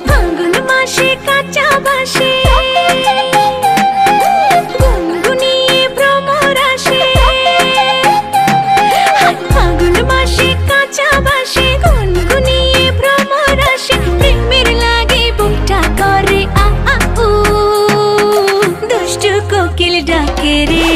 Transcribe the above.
ফাল্গুন মাসে কাঁচা বাঁশে গুনগুনিয়ে ভ্রমর আসে। ফাল্গুন মাসে কাঁচা বাঁশে গুনগুনিয়ে ভ্রমর আসে। প্রেমের লাগে বুকটা করে আ আ উ, দুষ্টু কোকিল ডাকে রে।